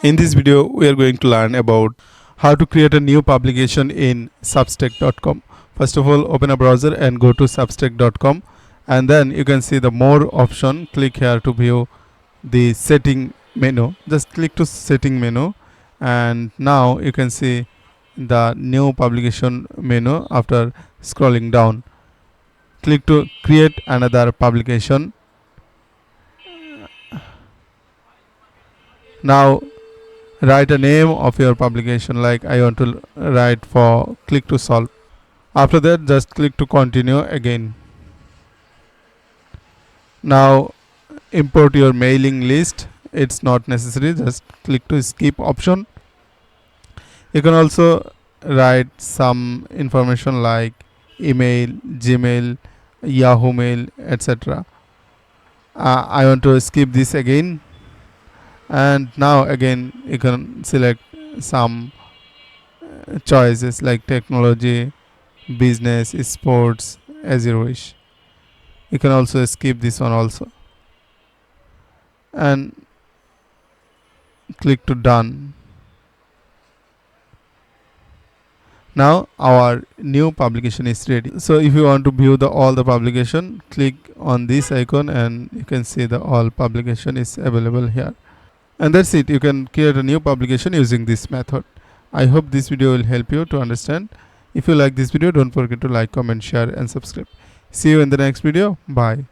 In this video, we are going to learn about how to create a new publication in Substack.com. First of all, open a browser and go to Substack.com, and then you can see the more option. Click here to view the setting menu. Just click to setting menu, and now you can see the new publication menu. After scrolling down, click to create another publication. Now write a name of your publication, like I want to write for click to solve. After that, just click to continue again. Now import your mailing list. It's not necessary, just click to skip option. You can also write some information like email, Gmail, Yahoo Mail, etc. I want to skip this again, and now again you can select some choices like technology, business, sports, as you wish. You can also skip this one also, and click to done. Now our new publication is ready. So if you want to view all the publication, click on this icon and you can see the all publication is available here. And that's it. You can create a new publication using this method. I hope this video will help you to understand. If you like this video, don't forget to like, comment, share and subscribe. See you in the next video. Bye.